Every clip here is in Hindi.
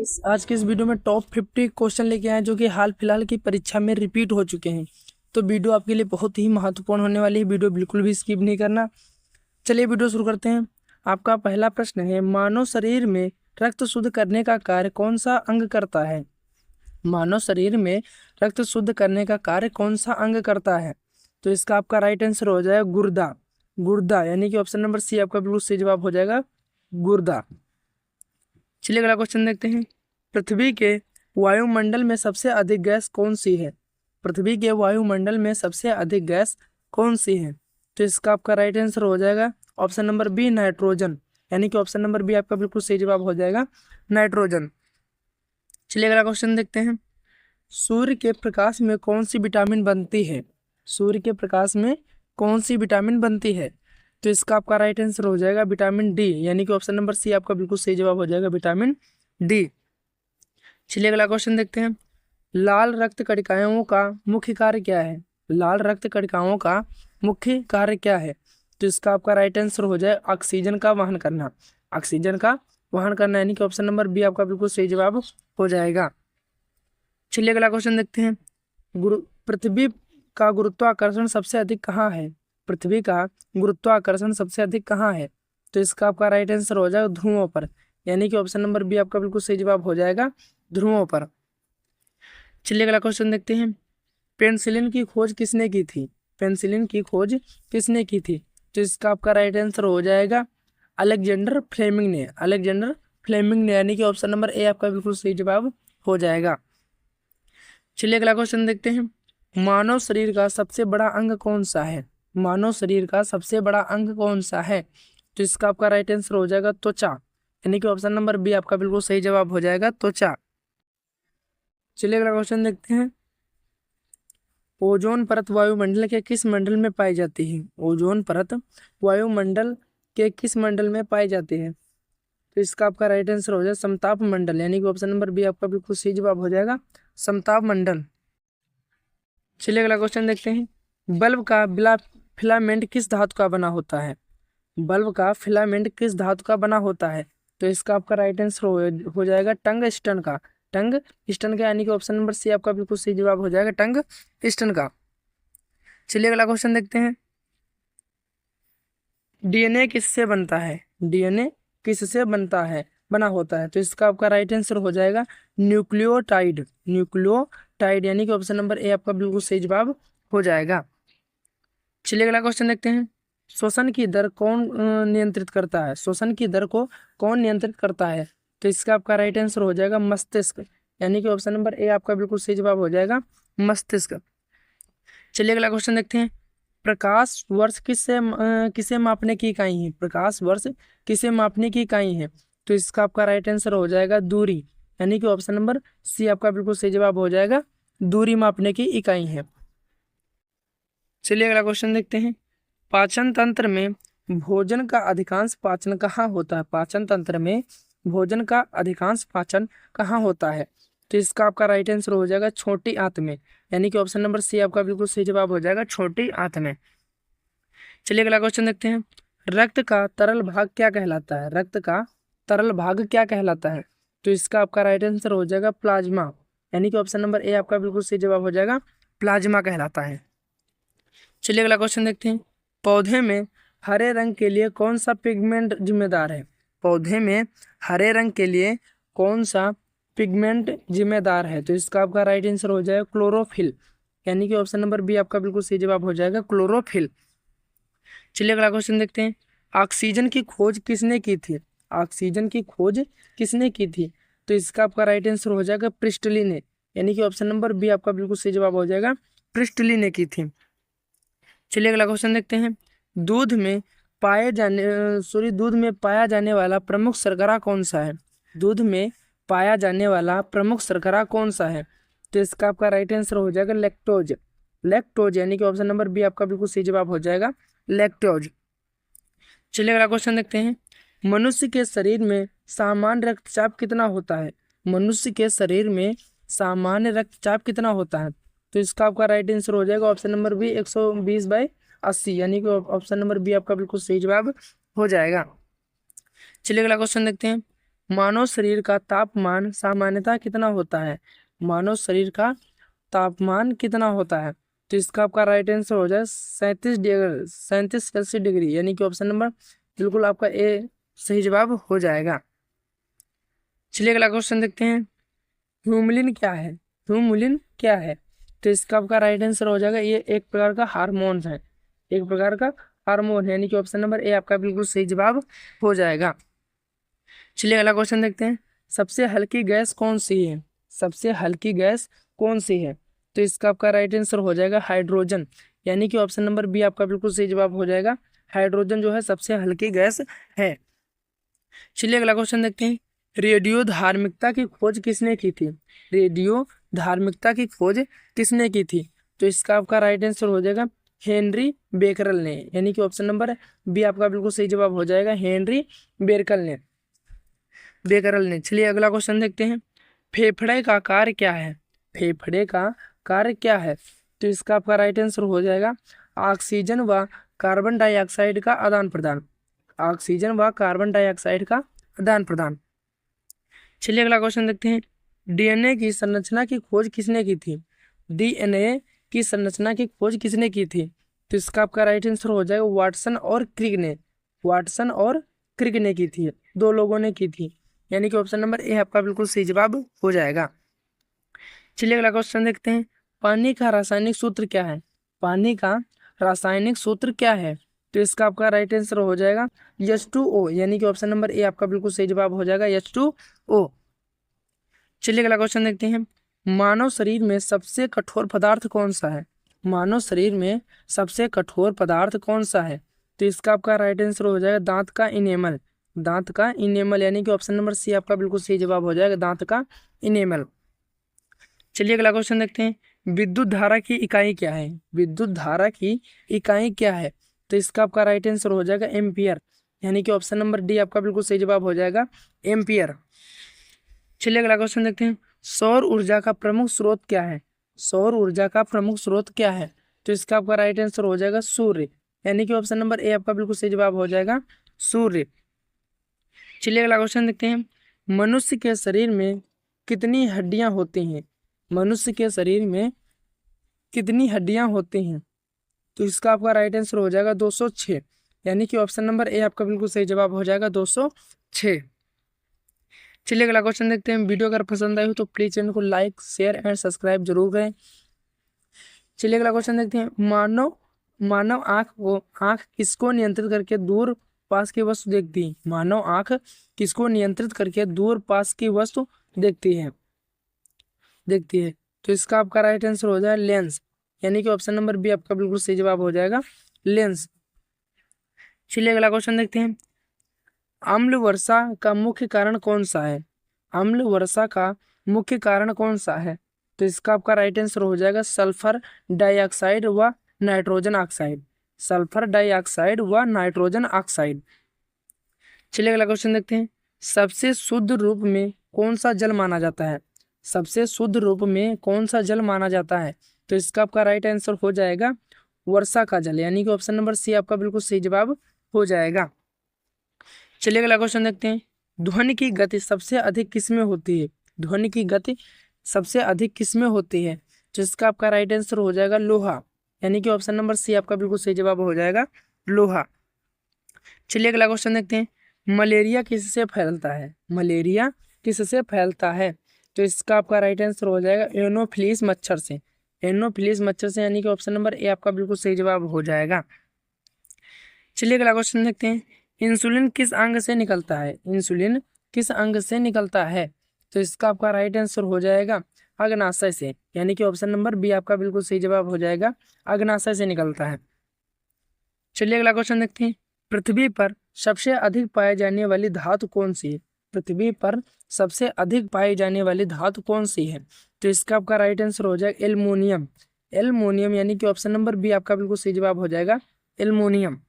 आज के इस वीडियो में टॉप 50 क्वेश्चन लेके आए हैं जो कि हाल फिलहाल की परीक्षा में रिपीट हो चुके हैं। तो वीडियो आपके लिए बहुत ही महत्वपूर्ण होने वाली है, वीडियो बिल्कुल भी स्किप नहीं करना। चलिए वीडियो शुरू करते हैं। आपका पहला प्रश्न है, मानव शरीर में रक्त शुद्ध करने का कार्य कौन सा अंग करता है? मानव शरीर में रक्त शुद्ध करने का कार्य कौन सा अंग करता है? तो इसका आपका राइट आंसर हो जाएगा गुर्दा। गुर्दा यानी कि ऑप्शन नंबर सी आपका बिल्कुल सही जवाब हो जाएगा, गुर्दा। चलिए अगला क्वेश्चन देखते हैं। पृथ्वी के वायुमंडल में सबसे अधिक गैस कौन सी है? पृथ्वी के वायुमंडल में सबसे अधिक गैस कौन सी है? तो इसका आपका राइट आंसर हो जाएगा ऑप्शन नंबर बी, नाइट्रोजन। यानी कि ऑप्शन नंबर बी आपका बिल्कुल सही जवाब हो जाएगा, नाइट्रोजन। चलिए अगला क्वेश्चन देखते हैं। सूर्य के प्रकाश में कौन सी विटामिन बनती है? सूर्य के प्रकाश में कौन सी विटामिन बनती है? तो इसका आपका राइट आंसर हो जाएगा विटामिन डी। यानी कि ऑप्शन नंबर सी आपका बिल्कुल सही जवाब हो जाएगा, विटामिन डी। चलिए अगला क्वेश्चन देखते हैं। लाल रक्त कणिकाओं का मुख्य कार्य क्या है? लाल रक्त कणिकाओं का मुख्य कार्य क्या है? तो इसका आपका राइट आंसर हो जाए ऑक्सीजन का वहन करना। ऑक्सीजन का वहन करना, यानी कि ऑप्शन नंबर बी आपका बिल्कुल सही जवाब हो जाएगा। चलिए अगला क्वेश्चन देखते हैं। पृथ्वी का गुरुत्वाकर्षण सबसे अधिक कहाँ है? पृथ्वी का गुरुत्वाकर्षण सबसे अधिक कहाँ है? तो इसका आपका राइट आंसर हो जाएगा ध्रुवों पर। यानी कि ऑप्शन नंबर बी आपका बिल्कुल सही जवाब हो जाएगा, ध्रुवों पर। चलिए अगला क्वेश्चन देखते हैं। पेनिसिलिन की खोज किसने की थी? पेनिसिलिन की खोज किसने की थी? तो इसका आपका राइट आंसर हो जाएगा अलेक्जेंडर फ्लेमिंग ने। अलेक्जेंडर फ्लेमिंग ने, यानी कि ऑप्शन नंबर ए आपका बिल्कुल सही जवाब हो जाएगा। चलिए अगला क्वेश्चन देखते हैं। मानव शरीर का सबसे बड़ा अंग कौन सा है? मानव शरीर का सबसे बड़ा अंग कौन सा है? तो इसका आपका राइट आंसर हो जाएगा त्वचा। यानी कि ऑप्शन नंबर बी आपका बिल्कुल सही जवाब हो जाएगा, त्वचा। चलिए अगला क्वेश्चन देखते हैं। ओजोन परत वायुमंडल के किस मंडल में पाई जाती है? ओजोन परत वायुमंडल के किस मंडल में पाई जाती है? तो इसका आपका राइट आंसर हो जाएगा समताप मंडल। यानी कि ऑप्शन नंबर बी आपका बिल्कुल सही जवाब हो जाएगा, समताप मंडल। चलिए अगला क्वेश्चन देखते हैं। बल्ब का फिलामेंट किस धातु का बना होता है? बल्ब का फिलामेंट किस धातु का बना होता है? तो इसका आपका राइट आंसर हो जाएगा टंगस्टन का। टंगस्टन का, यानी कि ऑप्शन नंबर सी आपका बिल्कुल सही जवाब हो जाएगा, टंगस्टन का। चलिए अगला क्वेश्चन देखते हैं। डीएनए किससे बनता है? डीएनए किससे बना होता है? तो इसका आपका राइट आंसर हो जाएगा न्यूक्लियोटाइड। न्यूक्लियोटाइड, यानी कि ऑप्शन नंबर ए आपका बिल्कुल सही जवाब हो जाएगा। चलिए अगला क्वेश्चन देखते हैं। श्वसन की दर कौन नियंत्रित करता है? श्वसन की दर को कौन नियंत्रित करता है? तो इसका आपका राइट आंसर हो जाएगा मस्तिष्क। यानी कि ऑप्शन नंबर ए आपका बिल्कुल सही जवाब हो जाएगा, मस्तिष्क। चलिए अगला क्वेश्चन देखते हैं। प्रकाश वर्ष किसे मापने की इकाई है? प्रकाश वर्ष किसे मापने की इकाई है? तो इसका आपका राइट आंसर हो जाएगा दूरी। यानी कि ऑप्शन नंबर सी आपका बिल्कुल सही जवाब हो जाएगा, दूरी मापने की इकाई है। चलिए अगला क्वेश्चन देखते हैं। पाचन तंत्र में भोजन का अधिकांश पाचन कहाँ होता है? पाचन तंत्र में भोजन का अधिकांश पाचन कहाँ होता है? तो इसका आपका राइट आंसर हो जाएगा छोटी आंत में। यानी कि ऑप्शन नंबर सी आपका बिल्कुल सही जवाब हो जाएगा, छोटी आंत में। चलिए अगला क्वेश्चन देखते हैं। रक्त का तरल भाग क्या कहलाता है? रक्त का तरल भाग क्या कहलाता है? तो इसका आपका राइट आंसर हो जाएगा प्लाज्मा। यानी कि ऑप्शन नंबर ए आपका बिल्कुल सही जवाब हो जाएगा, प्लाज्मा कहलाता है। चलिए अगला क्वेश्चन देखते हैं। पौधे में हरे रंग के लिए कौन सा पिगमेंट जिम्मेदार है? पौधे में हरे रंग के लिए कौन सा पिगमेंट जिम्मेदार है? तो इसका आपका राइट आंसर हो जाएगा क्लोरोफिल। यानी कि ऑप्शन नंबर बी आपका बिल्कुल सही जवाब हो जाएगा, क्लोरोफिल। चलिए अगला क्वेश्चन देखते हैं। ऑक्सीजन की खोज किसने की थी? ऑक्सीजन की खोज किसने की थी? तो इसका आपका राइट आंसर हो जाएगा प्रिस्टली ने। यानी कि ऑप्शन नंबर बी आपका बिल्कुल सही जवाब हो जाएगा, प्रिस्टली ने की थी। चलिए अगला क्वेश्चन देखते हैं। दूध में दूध में पाया जाने वाला प्रमुख शर्करा कौन सा है? दूध में पाया जाने वाला प्रमुख शर्करा कौन सा है? तो इसका आपका राइट आंसर हो जाएगा लैक्टोज। लैक्टोज, यानी कि ऑप्शन नंबर बी आपका बिल्कुल सही जवाब हो जाएगा, लैक्टोज। चलिए अगला क्वेश्चन देखते हैं। मनुष्य के शरीर में सामान्य रक्तचाप कितना होता है? मनुष्य के शरीर में सामान्य रक्तचाप कितना होता है? तो इसका आपका राइट आंसर हो जाएगा ऑप्शन नंबर बी 120/80। यानी कि ऑप्शन नंबर बी आपका बिल्कुल सही जवाब हो जाएगा। चलिए अगला क्वेश्चन देखते हैं। मानव शरीर का तापमान सामान्यतः कितना होता है? मानव शरीर का तापमान कितना होता है? तो इसका आपका राइट आंसर हो जाए 37 सेल्सियस डिग्री, यानी कि ऑप्शन नंबर बिल्कुल आपका ए सही जवाब हो जाएगा। चलिए अगला क्वेश्चन देखते हैं। ह्यूमलिन क्या है? ह्यूमलिन क्या है? तो इसका आपका राइट आंसर हो जाएगा, ये एक प्रकार का हार्मोन है, एक प्रकार का हार्मोन है, यानी कि ऑप्शन नंबर ए आपका बिल्कुल सही जवाब हो जाएगा। चलिए अगला क्वेश्चन देखते हैं। सबसे हल्की गैस कौन सी है? सबसे हल्की गैस कौन सी है? तो इसका आपका राइट आंसर हो जाएगा हाइड्रोजन, यानी कि ऑप्शन नंबर बी आपका बिल्कुल सही जवाब हो जाएगा। हाइड्रोजन जो है सबसे हल्की गैस है। चलिए अगला क्वेश्चन देखते हैं। रेडियो धार्मिकता की खोज किसने की थी? रेडियो धार्मिकता की खोज किसने की थी? तो इसका आपका राइट आंसर हो जाएगा हेनरी बेकरल ने, यानी कि ऑप्शन नंबर बी आपका बिल्कुल सही जवाब हो जाएगा, हेनरी बेकरल ने। चलिए अगला क्वेश्चन देखते हैं। फेफड़े का कार्य क्या है? फेफड़े का कार्य क्या है? तो इसका आपका राइट आंसर हो जाएगा ऑक्सीजन व कार्बन डाइऑक्साइड का आदान प्रदान। ऑक्सीजन व कार्बन डाइऑक्साइड का आदान प्रदान। चलिए अगला क्वेश्चन देखते हैं। डीएनए की संरचना की खोज किसने की थी? डीएनए की संरचना की खोज किसने की थी? तो इसका आपका राइट आंसर हो जाएगा वाटसन और क्रिक ने। वाटसन और क्रिक ने की थी, दो लोगों ने की थी, यानी कि ऑप्शन नंबर ए आपका बिल्कुल सही जवाब हो जाएगा। चलिए अगला क्वेश्चन देखते हैं। पानी का रासायनिक सूत्र क्या है? पानी का रासायनिक सूत्र क्या है? तो इसका आपका राइट आंसर हो जाएगा H2O, यानी कि ऑप्शन नंबर ए आपका बिल्कुल सही जवाब हो जाएगा, H2O। चलिए अगला क्वेश्चन देखते हैं। मानव शरीर में सबसे कठोर पदार्थ कौन सा है? मानव शरीर में सबसे कठोर पदार्थ कौन सा है? तो इसका आपका राइट आंसर हो जाएगा दांत का इनेमल। दांत का इनेमल, यानी कि ऑप्शन नंबर सी आपका बिल्कुल सही जवाब हो जाएगा, दांत का इनेमल। चलिए अगला क्वेश्चन देखते हैं। विद्युत धारा की इकाई क्या है? विद्युत धारा की इकाई क्या है? तो इसका आपका राइट आंसर हो जाएगा एम्पियर, यानी कि ऑप्शन नंबर डी आपका बिल्कुल सही जवाब हो जाएगा, एम्पियर। चलिए अगला क्वेश्चन देखते हैं। सौर ऊर्जा का प्रमुख स्रोत क्या है? सौर ऊर्जा का प्रमुख स्रोत क्या है? तो इसका आपका राइट आंसर हो जाएगा सूर्य, यानी कि ऑप्शन नंबर ए आपका बिल्कुल सही जवाब हो जाएगा, सूर्य। चलिए अगला क्वेश्चन देखते हैं। मनुष्य के शरीर में कितनी हड्डियां होती हैं? मनुष्य के शरीर में कितनी हड्डियां होती हैं? तो इसका आपका राइट आंसर हो जाएगा 206, यानी कि ऑप्शन नंबर ए आपका बिल्कुल सही जवाब हो जाएगा, 206। चलिए अगला क्वेश्चन देखते हैं। वीडियो अगर पसंद आई हो तो प्लीज चैनल को लाइक शेयर एंड सब्सक्राइब जरूर करें। चलिए अगला क्वेश्चन देखते हैं। मानव आंख किसको नियंत्रित करके दूर पास की वस्तु देखती है? मानव आंख किसको नियंत्रित करके दूर पास की वस्तु देखती है? तो इसका आपका राइट आंसर हो जाएगा लेंस, यानी कि ऑप्शन नंबर बी आपका बिल्कुल सही जवाब हो जाएगा, लेंस। चलिए अगला क्वेश्चन देखते हैं। अम्ल वर्षा का मुख्य कारण कौन सा है? अम्ल वर्षा का मुख्य कारण कौन सा है? तो इसका आपका राइट आंसर हो जाएगा सल्फर डाइऑक्साइड व नाइट्रोजन ऑक्साइड। सल्फर डाइऑक्साइड व नाइट्रोजन ऑक्साइड। चलिए अगला क्वेश्चन देखते हैं। सबसे शुद्ध रूप में कौन सा जल माना जाता है? सबसे शुद्ध रूप में कौन सा जल माना जाता है? तो इसका आपका राइट आंसर हो जाएगा वर्षा का जल, यानी कि ऑप्शन नंबर सी आपका बिल्कुल सही जवाब हो जाएगा। चलिए अगला क्वेश्चन देखते हैं। ध्वनि की गति सबसे अधिक किसमें होती है? ध्वनि की गति सबसे अधिक किसमें होती है? तो इसका आपका राइट आंसर हो जाएगा लोहा, यानी कि ऑप्शन नंबर सी आपका बिल्कुल सही जवाब हो जाएगा, लोहा। चलिए अगला क्वेश्चन देखते हैं। मलेरिया किससे फैलता है? मलेरिया किससे फैलता है? तो इसका आपका राइट आंसर हो जाएगा एनोफिलीज मच्छर से। एनोफिलीज मच्छर से, यानी कि ऑप्शन नंबर ए आपका बिल्कुल सही जवाब हो जाएगा। चलिए अगला क्वेश्चन देखते हैं। इंसुलिन किस अंग से निकलता है? इंसुलिन किस अंग से निकलता है? तो इसका आपका राइट आंसर हो जाएगा अग्नाशय से, यानी कि ऑप्शन नंबर बी आपका बिल्कुल सही जवाब हो जाएगा, अग्नाशय से निकलता है। चलिए अगला क्वेश्चन देखते हैं। पृथ्वी पर सबसे अधिक पाई जाने वाली धातु कौन सी है? पृथ्वी पर सबसे अधिक पाई जाने वाली धातु कौन सी है? तो इसका आपका राइट आंसर हो जाएगा एल्युमिनियम। एल्युमिनियम, यानी कि ऑप्शन नंबर बी आपका बिल्कुल सही जवाब हो जाएगा, एल्युमिनियम।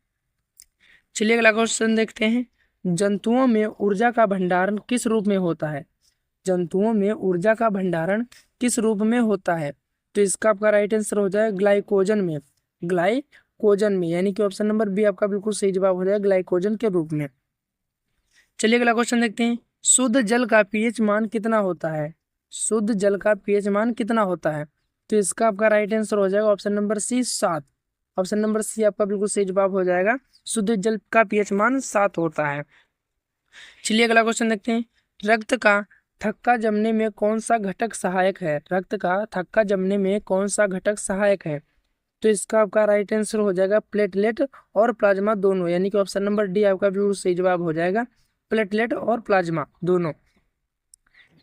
चलिए अगला क्वेश्चन देखते हैं। जंतुओं में ऊर्जा का भंडारण किस रूप में होता है? जंतुओं में ऊर्जा का भंडारण किस रूप में होता है? तो इसका आपका राइट आंसर हो जाएगा ग्लाइकोजन में। ग्लाइकोजन में, यानी कि ऑप्शन नंबर बी आपका बिल्कुल सही जवाब हो जाएगा, ग्लाइकोजन के रूप में। चलिए अगला क्वेश्चन देखते हैं। शुद्ध जल का पीएच मान कितना होता है? शुद्ध जल का पीएच मान कितना होता है? तो इसका आपका राइट आंसर हो जाएगा option number C 7। Option number C आपका बिल्कुल सही जवाब हो जाएगा। शुद्ध जल का पीएच मान 7 होता है। चलिए अगला क्वेश्चन देखते हैं। रक्त का थक्का जमने में कौन सा घटक सहायक है? रक्त का थक्का जमने में कौन सा घटक सहायक है? तो इसका आपका राइट आंसर हो जाएगा प्लेटलेट और प्लाज्मा दोनों, यानी कि ऑप्शन नंबर डी आपका बिल्कुल सही जवाब हो जाएगा, प्लेटलेट और प्लाज्मा दोनों।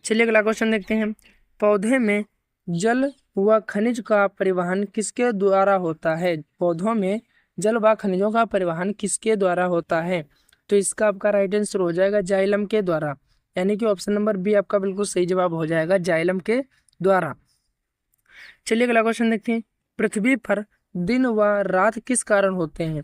चलिए अगला क्वेश्चन देखते हैं। पौधे में जल व खनिज का परिवहन किसके द्वारा होता है? पौधों में जल व खनिजों का परिवहन किसके द्वारा होता है? तो इसका आपका राइट आंसर हो जाएगा जाइलम के द्वारा, यानी कि ऑप्शन नंबर बी आपका बिल्कुल सही जवाब हो जाएगा, जाइलम के द्वारा। चलिए अगला क्वेश्चन देखते हैं। पृथ्वी पर दिन व रात किस कारण होते हैं?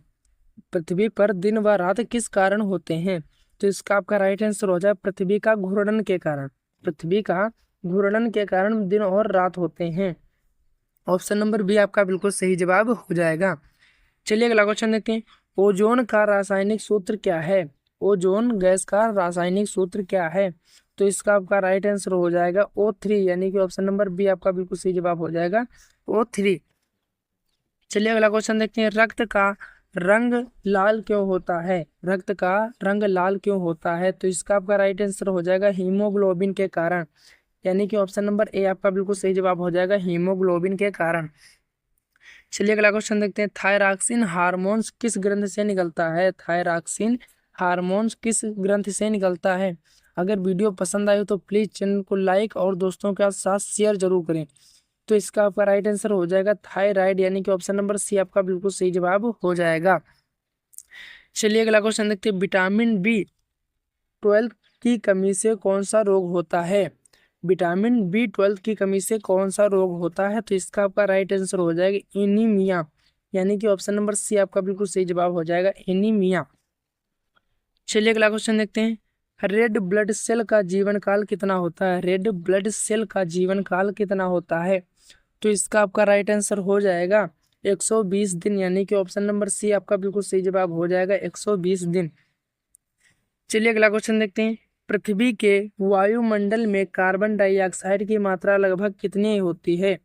पृथ्वी पर दिन व रात किस कारण होते हैं? तो इसका आपका राइट आंसर हो जाए पृथ्वी का घूर्णन के कारण। पृथ्वी का घूर्णन के कारण दिन और रात होते हैं। ऑप्शन नंबर बी आपका बिल्कुल सही जवाब हो जाएगा। चलिए अगला क्वेश्चन देखते हैं। ओजोन का रासायनिक सूत्र क्या है? ओजोन गैस का रासायनिक सूत्र क्या है? तो इसका आपका राइट आंसर हो जाएगा O3, यानी कि ऑप्शन नंबर बी आपका बिल्कुल सही जवाब हो जाएगा, O3। चलिए अगला क्वेश्चन देखते हैं। रक्त का रंग लाल क्यों होता है? रक्त का रंग लाल क्यों होता है? तो इसका आपका राइट आंसर हो जाएगा हीमोग्लोबिन के कारण, यानी कि ऑप्शन नंबर ए आपका बिल्कुल सही जवाब हो जाएगा, हीमोग्लोबिन के कारण। चलिए अगला क्वेश्चन देखते हैं। थायरॉक्सिन हार्मोन्स किस ग्रंथ से निकलता है? थायरॉक्सिन हार्मोन्स किस ग्रंथ से निकलता है? अगर वीडियो पसंद आए तो प्लीज़ चैनल को लाइक और दोस्तों के साथ शेयर जरूर करें। तो इसका आपका राइट आंसर हो जाएगा थायराइड, यानी कि ऑप्शन नंबर सी आपका बिल्कुल सही जवाब हो जाएगा। चलिए अगला क्वेश्चन देखते हैं। विटामिन B12 की कमी से कौन सा रोग होता है? विटामिन B12 की कमी से कौन सा रोग होता है? तो इसका आपका राइट आंसर हो जाएगा एनीमिया, यानी कि ऑप्शन नंबर सी आपका बिल्कुल सही जवाब हो जाएगा, एनीमिया। चलिए अगला क्वेश्चन देखते हैं। रेड ब्लड सेल का जीवन काल कितना होता है? रेड ब्लड सेल का जीवन काल कितना होता है? तो इसका आपका राइट आंसर हो जाएगा 120 दिन, यानी कि ऑप्शन नंबर सी आपका बिल्कुल सही जवाब हो जाएगा, 120 दिन। चलिए अगला क्वेश्चन देखते हैं। पृथ्वी के वायुमंडल में कार्बन डाइऑक्साइड की मात्रा लगभग कितनी होती है?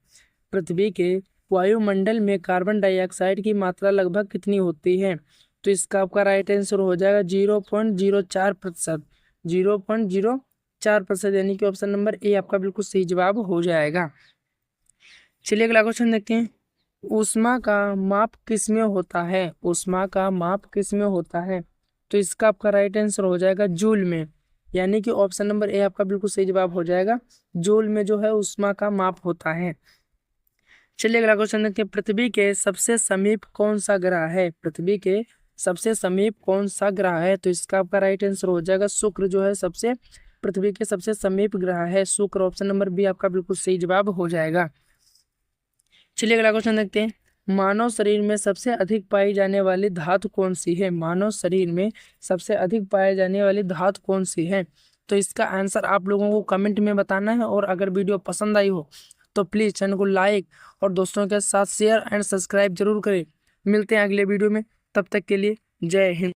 पृथ्वी के वायुमंडल में कार्बन डाइऑक्साइड की मात्रा लगभग कितनी होती है? तो इसका आपका राइट आंसर हो जाएगा 0.04%, 0.04%, यानी कि ऑप्शन नंबर ए आपका बिल्कुल सही जवाब हो जाएगा। चलिए अगला क्वेश्चन देखते हैं। ऊष्मा का माप किस में होता है? ऊष्मा का माप किस में होता है? तो इसका आपका राइट आंसर हो जाएगा जूल में, यानी कि ऑप्शन नंबर ए आपका बिल्कुल सही जवाब हो जाएगा, जूल में जो है ऊष्मा का माप होता है। चलिए अगला क्वेश्चन देखते हैं। पृथ्वी के सबसे समीप कौन सा ग्रह है? पृथ्वी के सबसे समीप कौन सा ग्रह है? तो इसका आपका राइट आंसर हो जाएगा शुक्र, जो है सबसे पृथ्वी के सबसे समीप ग्रह है शुक्र। ऑप्शन नंबर बी आपका बिल्कुल सही जवाब हो जाएगा। चलिए अगला क्वेश्चन देखते हैं। मानव शरीर में सबसे अधिक पाई जाने वाली धातु कौन सी है? मानव शरीर में सबसे अधिक पाई जाने वाली धातु कौन सी है? तो इसका आंसर आप लोगों को कमेंट में बताना है, और अगर वीडियो पसंद आई हो तो प्लीज़ चैनल को लाइक और दोस्तों के साथ शेयर एंड सब्सक्राइब जरूर करें। मिलते हैं अगले वीडियो में, तब तक के लिए जय हिंद।